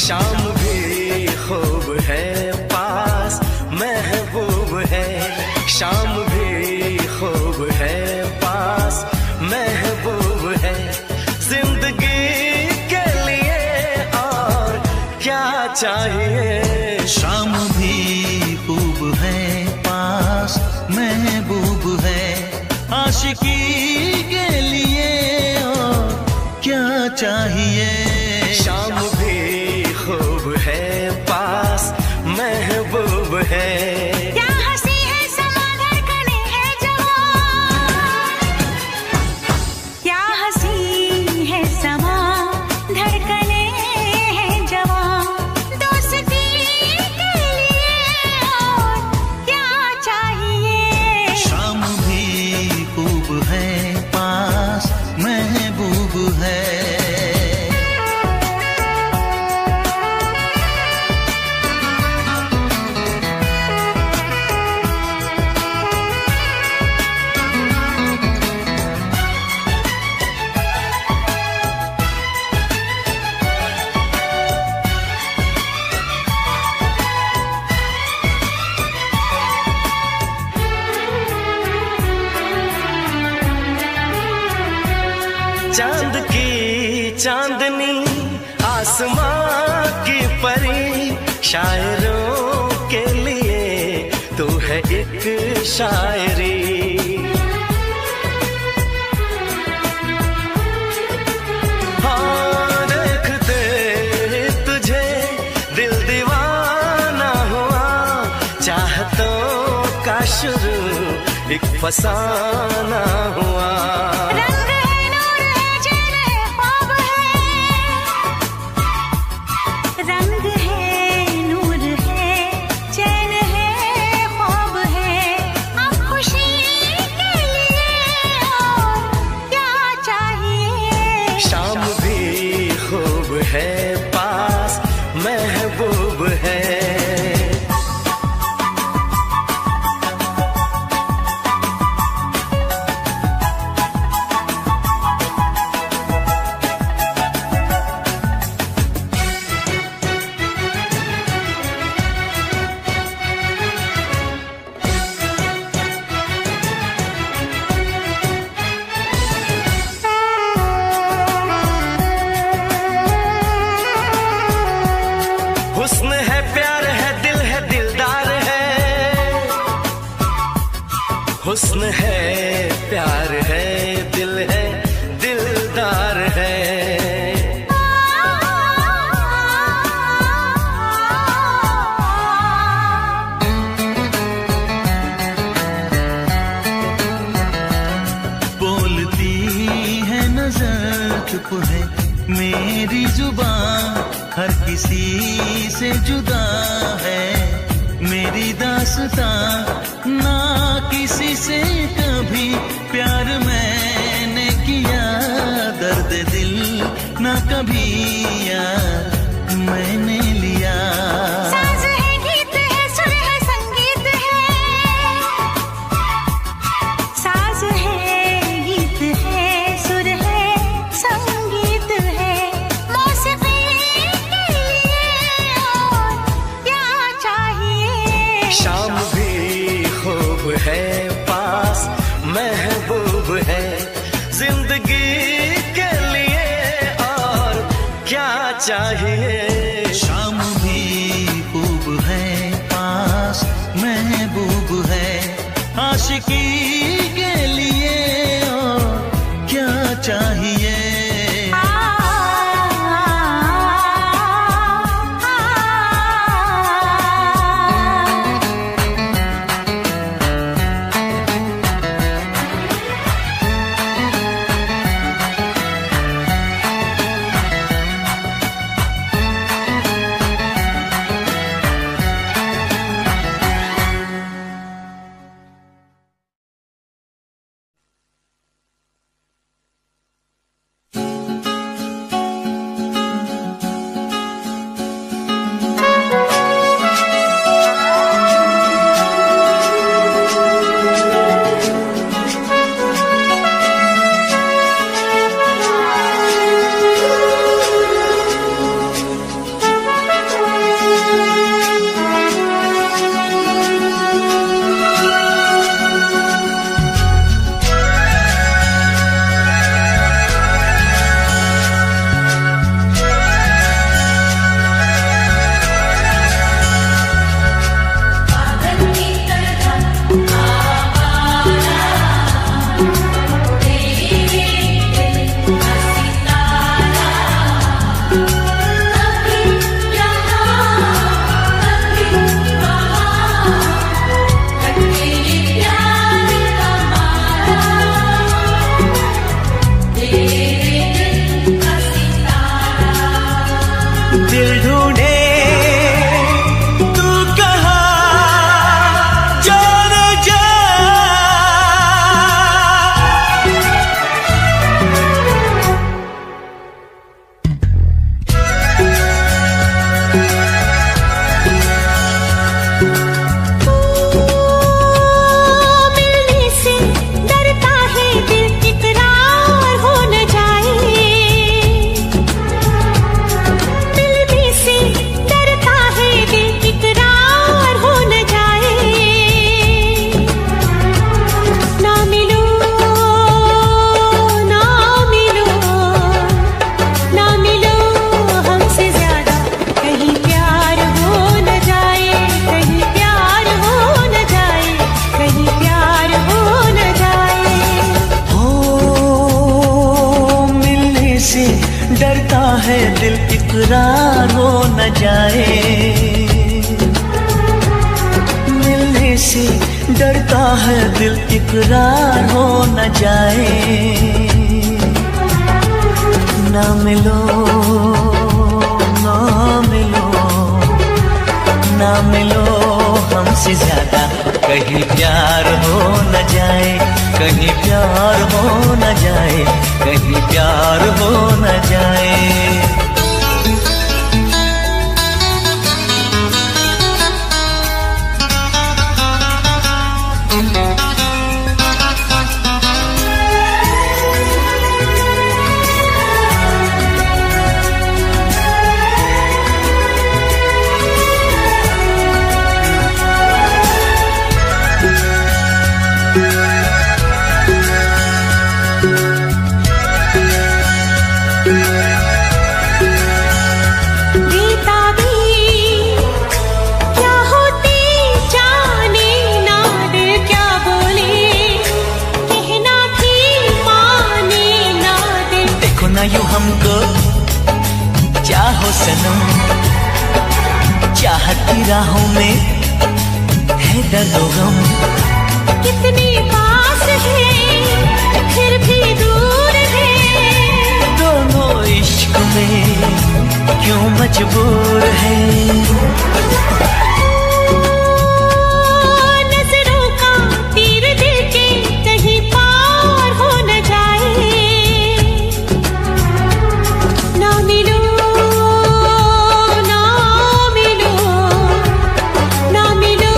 शाम भी खूब है पास महबूब है, शाम भी खूब है पास महबूब है, जिंदगी के लिए और क्या चाहिए। शाम भी खूब है पास महबूब है, आशिकी के लिए और क्या चाहिए। शाम भी खूब है पास महबूब है, क्या हंसी है समा धड़कने है जवां, क्या हंसी है समा धड़कने है जवां, दोस्ती के लिए और क्या चाहिए। शाम भी खूब है पास महबूब है। चांद की चांदनी आसमां की परी, शायरों के लिए तू है एक शायरी। हाँ देखते तुझे दिल दीवाना हुआ, चाहतों का शुरू एक फसाना हुआ। शाम भी खूब है पास महबूब है। हुस्न है प्यार है दिल है दिलदार है, हुस्न है प्यार है दिल है दिलदार है। बोलती है नजर चुप है मेरी जुबान, हर किसी से जुदा है मेरी दास्तां, ना किसी से कभी प्यार मैंने किया, दर्द दिल ना कभी यार मैंने लिया। साज है गीत है सुर है संगीत है, साज है गीत है सुर है संगीत है, मौसीकी के लिए और क्या चाहिए। शाम भी खूब है पास महबूब है, जिंदगी के लिए और क्या चाहिए। शाम भी खूब है पास महबूब है, आशिकी के लिए और क्या चाहिए। है दिल इकरार हो न जाए, मिलने से डरता है दिल इकरार हो न जाए। ना मिलो ना मिलो ना मिलो हमसे ज्यादा, कहीं प्यार हो न जाए, कहीं प्यार हो न जाए, कहीं प्यार हो न जाए। हमको चाहो सनम, चाहत की राहों में है दर्द गम। कितनी पास है फिर भी दूर है, दोनों इश्क में क्यों मजबूर है। नजरों का तीर दिल के कहीं पार हो न जाए, ना मिलो ना मिलो ना मिलो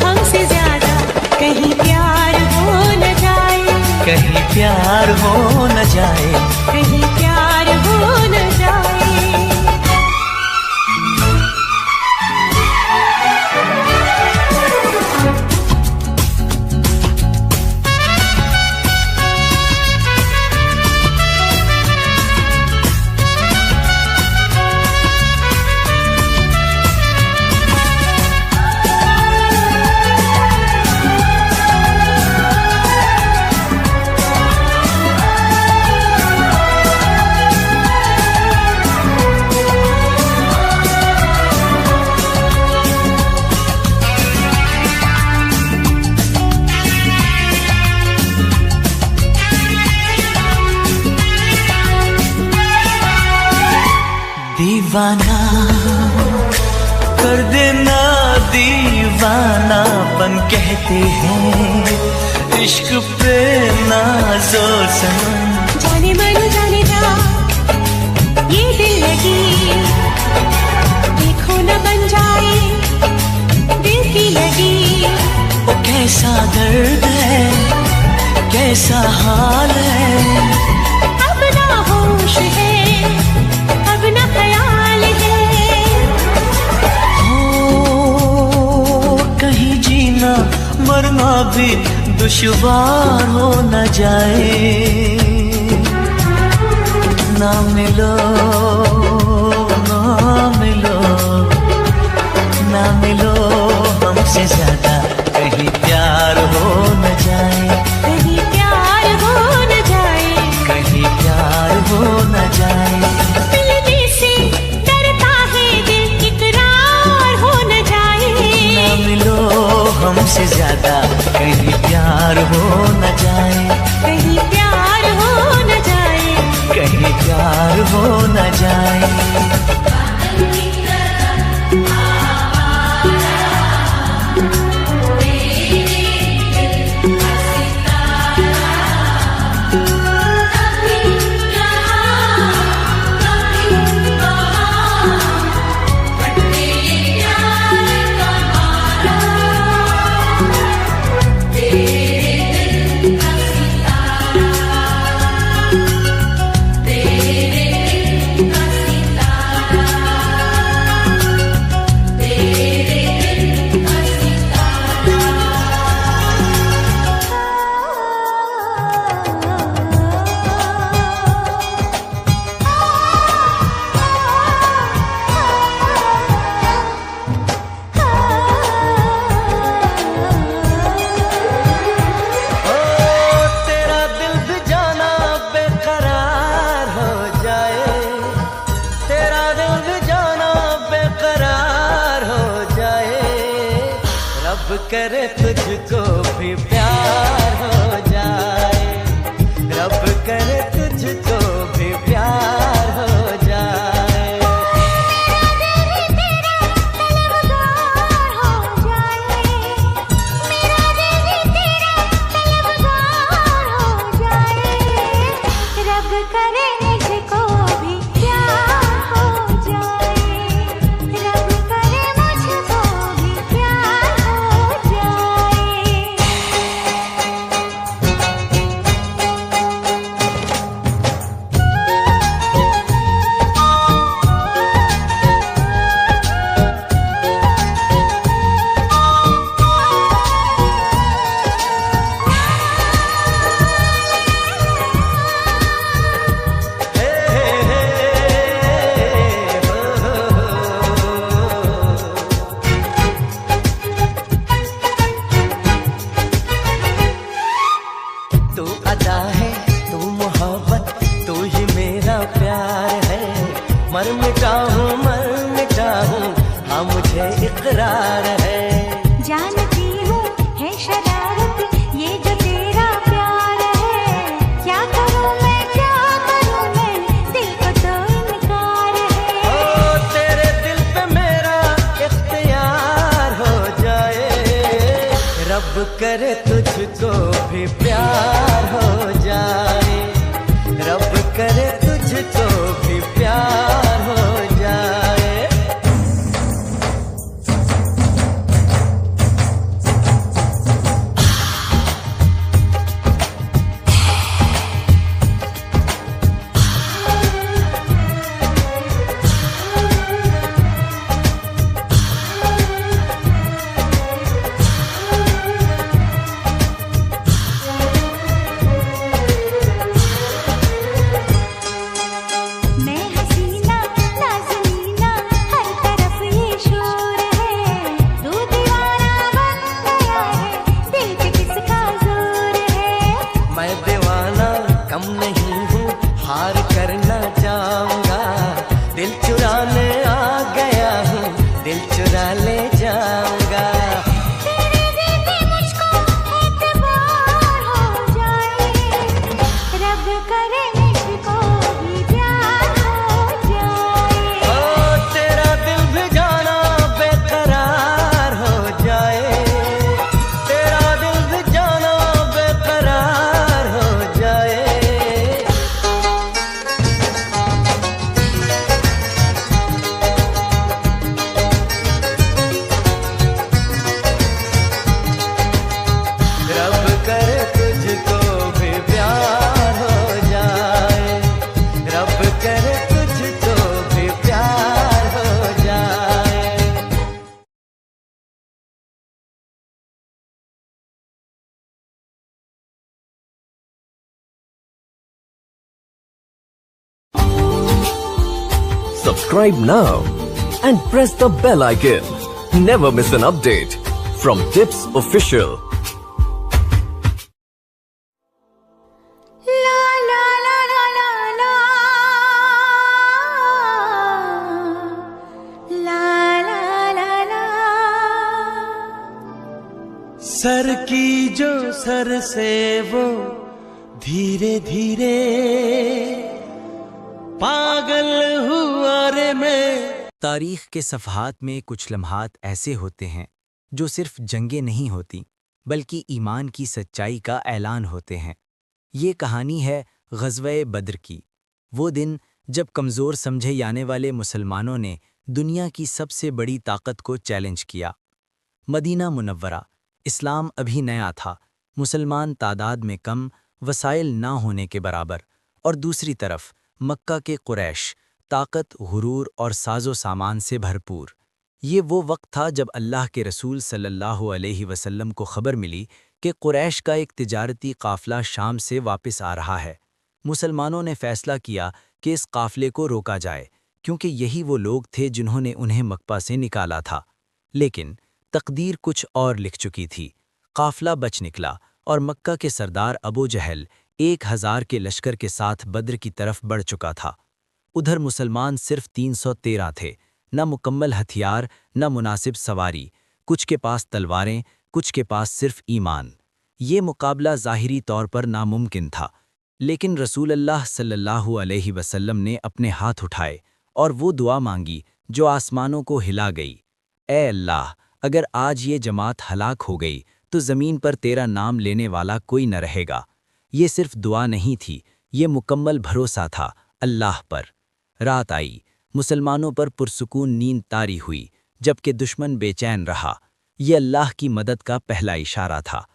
हमसे ज्यादा, कहीं प्यार हो न जाए, कहीं प्यार हो न जाए, कहीं प्यार हो न जाए। दीवाना कर देना, दीवानापन कहते हैं इश्क पे नाज़ो सनम। जाने मन जाने जा ये दिल लगी, देखो न बन जाए दिल की लगी। वो कैसा दर्द है, कैसा हाल है, अब ना होश है अब ना ख्याल है। हो कहीं जीना मरना भी दुश्वार हो न जाए। ना मिलो ना मिलो ना मिलो हमसे ज्यादा, कहीं प्यार हो न जाए, कहीं प्यार हो न जाए, कहीं प्यार हो न जाए। मिलने से डरता है दिल इकरार हो न जाए। ना मिलो हमसे ज्यादा, कहीं प्यार हो न जाए, कहीं प्यार हो न जाए, कहीं प्यार हो न जाए। भी प्यार हो जाए, रब करे तुझको भी प्यार हो जाए। मेरा दिल भी तेरा तलबगार हो जाए, मेरा दिल भी तेरा तलबगार हो जाए, रब करे मुझको भी प्यार हो जाए, रब करे मुझको भी प्यार हो जाए। हे हे हे तू अदा है, तू मोहब्बत, तू ही मेरा प्यार है। मर मिटा हूँ हाँ मुझे इकरार है। जानती हूँ है शरारत ये जो तेरा प्यार है, क्या करूँ मैं दिल को तो इनकार है। ओ तेरे दिल पे मेरा इख्तियार हो जाए, रब करे तुझको भी प्यार हो जाए, रब करे तुझको भी प्यार हो जाए। मैं हसीना नाज़नीना हर तरफ ये शोर है, तू दीवाना बन गया है, दिल पे किसका जोर है। मैं दीवाना कम नहीं हूँ, हार करना चाहूँगा, दिल चुराने आ गया हूँ, दिल चुरा ले जाऊँगा। तेरे देते मुझको एतबार हो जाए, रब करे मुझको भी प्यार हो जाए। ओ तेरा दिल भी जाना बेकरार हो जाए, तेरा दिल भी जाना बेकरार हो जाए। रब करे तुझको भी प्यार हो जाए, रब करे तुझको भी प्यार हो जाए। Subscribe now and press the bell icon. Never miss an update from Tips Official. ला ला ला ला ला ला ला ला ला ला। सर की जो सर से वो धीरे धीरे पागल हुआ रे मैं। तारीख के सफ़हात में कुछ लम्हात ऐसे होते हैं जो सिर्फ जंगें नहीं होती बल्कि ईमान की सच्चाई का ऐलान होते हैं। ये कहानी है ग़ज़वे बद्र की, वो दिन जब कमज़ोर समझे जाने वाले मुसलमानों ने दुनिया की सबसे बड़ी ताकत को चैलेंज किया। मदीना मुनव्वरा, इस्लाम अभी नया था, मुसलमान तादाद में कम, वसाइल ना होने के बराबर, और दूसरी तरफ मक्का के कुरैश ताकत, गुरूर और साजो सामान से भरपूर। ये वो वक्त था जब अल्लाह के रसूल सल्लल्लाहु अलैहि वसल्लम को खबर मिली कि कुरैश का एक तिजारती काफ़िला शाम से वापस आ रहा है। मुसलमानों ने फ़ैसला किया कि इस काफ़िले को रोका जाए, क्योंकि यही वो लोग थे जिन्होंने उन्हें मक्का से निकाला था। लेकिन तकदीर कुछ और लिख चुकी थी। काफ़िला बच निकला और मक्का के सरदार अबू जहल 1000 के लश्कर के साथ बद्र की तरफ बढ़ चुका था। उधर मुसलमान सिर्फ 313 थे, न मुकम्मल हथियार, न मुनासिब सवारी, कुछ के पास तलवारें, कुछ के पास सिर्फ ईमान। ये मुकाबला ज़ाहिरी तौर पर नामुमकिन था, लेकिन रसूल अल्लाह सल्लल्लाहु अलैहि वसल्लम ने अपने हाथ उठाए और वो दुआ मांगी जो आसमानों को हिला गई। ए अल्लाह, अगर आज ये जमात हलाक हो गई तो ज़मीन पर तेरा नाम लेने वाला कोई न रहेगा। ये सिर्फ दुआ नहीं थी, ये मुकम्मल भरोसा था अल्लाह पर। रात आई, मुसलमानों पर पुरसुकून नींद तारी हुई, जबकि दुश्मन बेचैन रहा। ये अल्लाह की मदद का पहला इशारा था।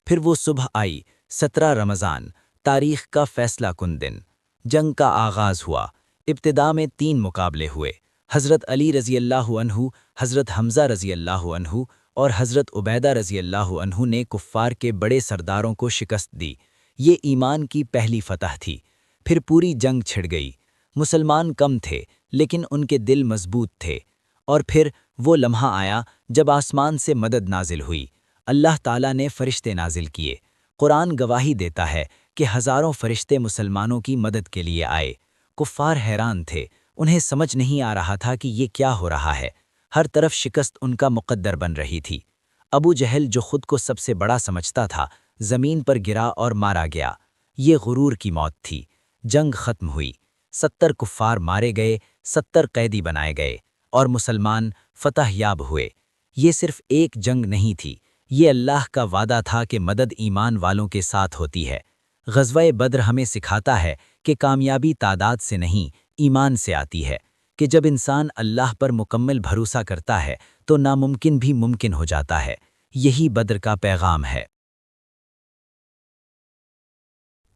फिर वो सुबह आई, 17 रमज़ान, तारीख़ का फैसला कुन दिन। जंग का आगाज़ हुआ। इब्तिदा में 3 मुकाबले हुए। हज़रत अली रज़ी अल्लाहु अन्हु, हज़रत हमज़ा रज़ी अल्लाहु अन्हु और हज़रत उबैदा रज़ी अल्लाहु अन्हु ने कुफ़ार के बड़े सरदारों को शिकस्त दी। ये ईमान की पहली फतह थी। फिर पूरी जंग छिड़ गई। मुसलमान कम थे, लेकिन उनके दिल मजबूत थे। और फिर वो लम्हा आया जब आसमान से मदद नाजिल हुई। अल्लाह ताला ने फ़रिश्ते नाजिल किए। कुरान गवाही देता है कि हज़ारों फ़रिश्ते मुसलमानों की मदद के लिए आए। कुफ़ार हैरान थे, उन्हें समझ नहीं आ रहा था कि ये क्या हो रहा है। हर तरफ शिकस्त उनका मुक़द्दर बन रही थी। अबू जहल, जो खुद को सबसे बड़ा समझता था, ज़मीन पर गिरा और मारा गया। ये गुरूर की मौत थी। जंग ख़त्म हुई। 70 कुफ़ार मारे गए, 70 कैदी बनाए गए और मुसलमान फ़तह याब हुए। ये सिर्फ एक जंग नहीं थी, ये अल्लाह का वादा था कि मदद ईमान वालों के साथ होती है। ग़ज़वा-ए बद्र हमें सिखाता है कि कामयाबी तादाद से नहीं, ईमान से आती है, कि जब इंसान अल्लाह पर मुकम्मल भरोसा करता है तो नामुमकिन भी मुमकिन हो जाता है। यही बद्र का पैगाम है।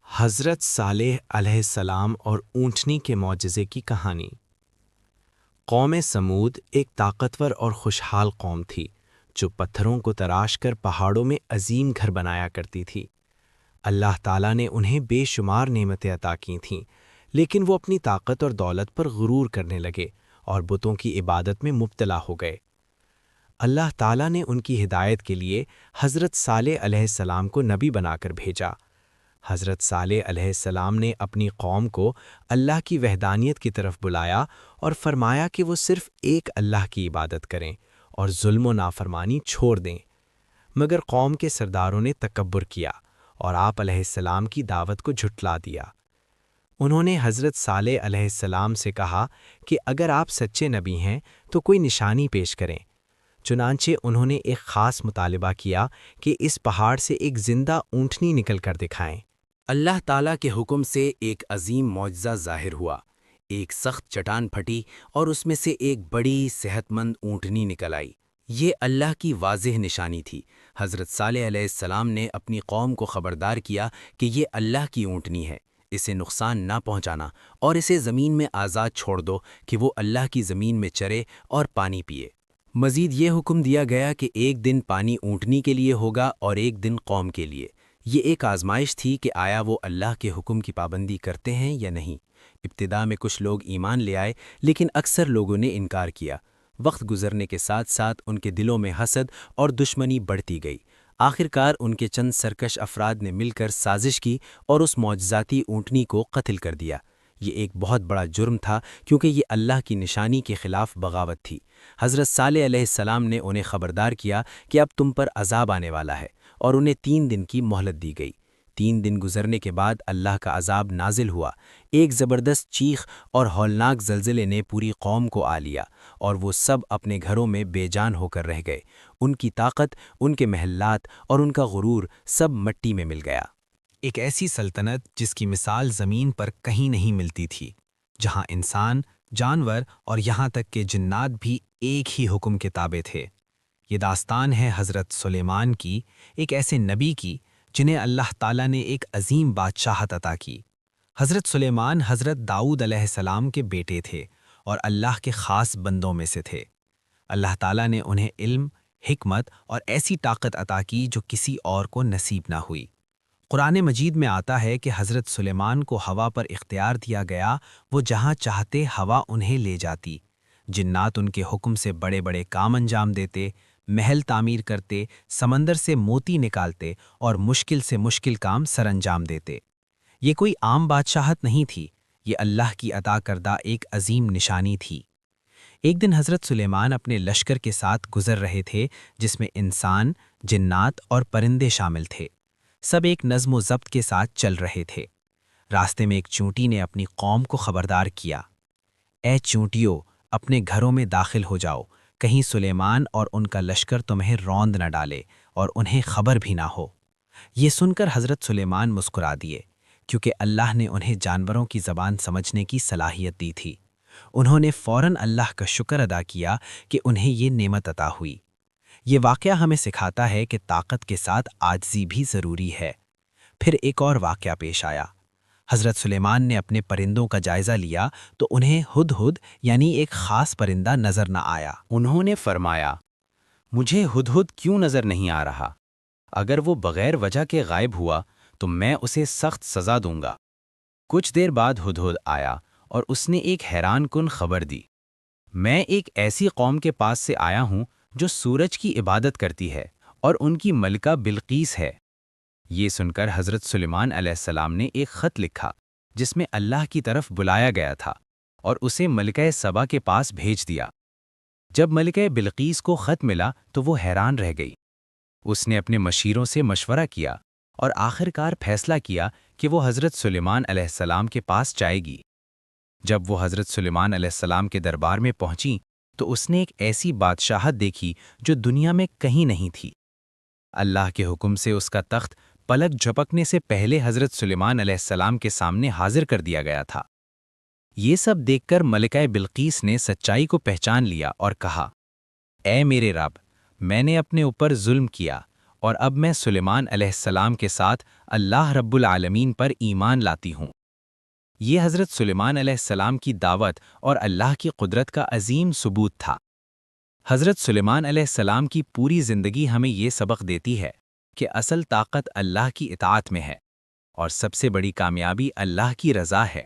हज़रत सालेह अलैहिस्सलाम और ऊँटनी के मौजज़े की कहानी। कौम समूद एक ताकतवर और खुशहाल कौम थी, जो पत्थरों को तराश कर पहाड़ों में अजीम घर बनाया करती थी। अल्लाह ताला ने उन्हें बेशुमार नेमतें अता की थीं, लेकिन वो अपनी ताकत और दौलत पर गुरूर करने लगे और बुतों की इबादत में मुब्तला हो गए। अल्लाह ताला ने उनकी हिदायत के लिए हज़रत सालेह अलैहिस्सलाम को नबी बनाकर भेजा। हज़रत सालेह अलैहिस्सलाम ने अपनी कौम को अल्लाह की वहदानियत की तरफ बुलाया और फरमाया कि वो सिर्फ़ एक अल्लाह की इबादत करें और जुल्म व नाफरमानी छोड़ दें। मगर कौम के सरदारों ने तकब्बुर किया और आप अलैहिस्सलाम की दावत को झुठला दिया। उन्होंने हज़रत सालेह अलैहिस्सलाम से कहा कि अगर आप सच्चे नबी हैं तो कोई निशानी पेश करें। चुनांचे उन्होंने एक ख़ास मुतालिबा किया कि इस पहाड़ से एक ज़िंदा ऊँटनी निकल कर दिखाएं। अल्लाह ताला के हुक्म से एक अजीम मौजज़ा ज़ाहिर हुआ। एक सख्त चट्टान फटी और उसमें से एक बड़ी सेहतमंद ऊँटनी निकल आई। ये अल्लाह की वाज़ेह निशानी थी। हज़रत सालेह अलैहिस्सलाम ने अपनी कौम को ख़बरदार किया कि ये अल्लाह की ऊँटनी है, इसे नुकसान ना पहुँचाना और इसे ज़मीन में आज़ाद छोड़ दो कि वो अल्लाह की ज़मीन में चरे और पानी पिए। मज़ीद ये हुक्म दिया गया कि एक दिन पानी ऊँटनी के लिए होगा और एक दिन कौम के लिए। ये एक आजमाइश थी कि आया वो अल्लाह के हुक्म की पाबंदी करते हैं या नहीं। इब्तिदा में कुछ लोग ईमान ले आए, लेकिन अक्सर लोगों ने इनकार किया। वक्त गुजरने के साथ साथ उनके दिलों में हसद और दुश्मनी बढ़ती गई। आखिरकार उनके चंद सरकश अफराद ने मिलकर साजिश की और उस मौजज़ाती ऊँटनी को कत्ल कर दिया। ये एक बहुत बड़ा जुर्म था, क्योंकि ये अल्लाह की निशानी के ख़िलाफ़ बगावत थी। हज़रत सालेह अलैहिस्सलाम ने उन्हें ख़बरदार किया कि अब तुम पर अज़ाब आने वाला है और उन्हें 3 दिन की मोहलत दी गई। 3 दिन गुजरने के बाद अल्लाह का अज़ाब नाजिल हुआ। एक ज़बरदस्त चीख और हौलनाक ज़लज़ले ने पूरी कौम को आ लिया और वो सब अपने घरों में बेजान होकर रह गए। उनकी ताकत, उनके महल्लात और उनका गुरूर सब मिट्टी में मिल गया। एक ऐसी सल्तनत जिसकी मिसाल ज़मीन पर कहीं नहीं मिलती थी, जहाँ इंसान, जानवर और यहाँ तक के जिन्नात भी एक ही हुक्म के ताबे थे। ये दास्तान है हज़रत सुलेमान की, एक ऐसे नबी की जिन्हें अल्लाह ताला ने एक अजीम बादशाहत अता की। हज़रत सुलेमान हज़रत दाऊद अलैहिस्सलाम के बेटे थे और अल्लाह के ख़ास बंदों में से थे। अल्लाह ताला ने उन्हें इल्म, हिकमत और ऐसी ताकत अता की जो किसी और को नसीब ना हुई। कुरान मजीद में आता है कि हज़रत सुलेमान को हवा पर इख्तियार दिया गया, वो जहाँ चाहते हवा उन्हें ले जाती। जिन्नात उनके हुक्म से बड़े बड़े काम अंजाम देते, महल तामीर करते, समंदर से मोती निकालते और मुश्किल से मुश्किल काम सरअंजाम देते। ये कोई आम बादशाहत नहीं थी, ये अल्लाह की अता करदा एक अजीम निशानी थी। एक दिन हज़रत सुलेमान अपने लश्कर के साथ गुजर रहे थे, जिसमें इंसान, जिन्नात और परिंदे शामिल थे। सब एक नज़्म ज़ब्त के साथ चल रहे थे। रास्ते में एक चूंटी ने अपनी कौम को खबरदार किया, ए चूंटियों, अपने घरों में दाखिल हो जाओ, कहीं सुलेमान और उनका लश्कर तुम्हें रौंद न डाले और उन्हें खबर भी ना हो। ये सुनकर हज़रत सुलेमान मुस्कुरा दिए, क्योंकि अल्लाह ने उन्हें जानवरों की ज़बान समझने की सलाहियत दी थी। उन्होंने फ़ौरन अल्लाह का शुक्र अदा किया कि उन्हें ये नेमत अता हुई। ये वाक़या हमें सिखाता है कि ताकत के साथ आजिज़ी भी ज़रूरी है। फिर एक और वाक़या पेश आया। हज़रत सुलेमान ने अपने परिंदों का जायज़ा लिया तो उन्हें हुदहुद यानी एक ख़ास परिंदा नज़र न आया। उन्होंने फरमाया, मुझे हुदहुद क्यों नज़र नहीं आ रहा? अगर वो बग़ैर वजह के गायब हुआ तो मैं उसे सख्त सज़ा दूंगा। कुछ देर बाद हुदहुद आया और उसने एक हैरानकुन खबर दी। मैं एक ऐसी कौम के पास से आया हूं जो सूरज की इबादत करती है और उनकी मलिका बिल्कीस है। ये सुनकर हज़रत सुलेमान अलैहिस्सलाम ने एक ख़त लिखा जिसमें अल्लाह की तरफ बुलाया गया था और उसे मलिका सबा के पास भेज दिया। जब मलिका बिल्कीस को ख़त मिला तो वो हैरान रह गई। उसने अपने मशीरों से मशवरा किया और आखिरकार फैसला किया कि वो हज़रत सुलेमान अलैहिस्सलाम के पास जाएगी। जब वो हज़रत सुलेमान अलैहिस्सलाम के दरबार में पहुंची तो उसने एक ऐसी बादशाहत देखी जो दुनिया में कहीं नहीं थी। अल्लाह के हुक्म से उसका तख्त पलक झपकने से पहले हज़रत सुलेमान अलैहिस्सलाम के सामने हाजिर कर दिया गया था। ये सब देखकर मलिका बिल्कीस ने सच्चाई को पहचान लिया और कहा, ऐ मेरे रब, मैंने अपने ऊपर जुल्म किया और अब मैं सुलेमान अलैहिस्सलाम के साथ अल्लाह रब्बुल आलमीन पर ईमान लाती हूँ। ये हज़रत सुलेमान अलैहिस्सलाम की दावत और अल्लाह की कुदरत का अजीम सबूत था। हज़रत सुलेमान अलैहिस्सलाम की पूरी ज़िंदगी हमें ये सबक देती है कि असल ताकत अल्लाह की इताअत में है और सबसे बड़ी कामयाबी अल्लाह की रज़ा है।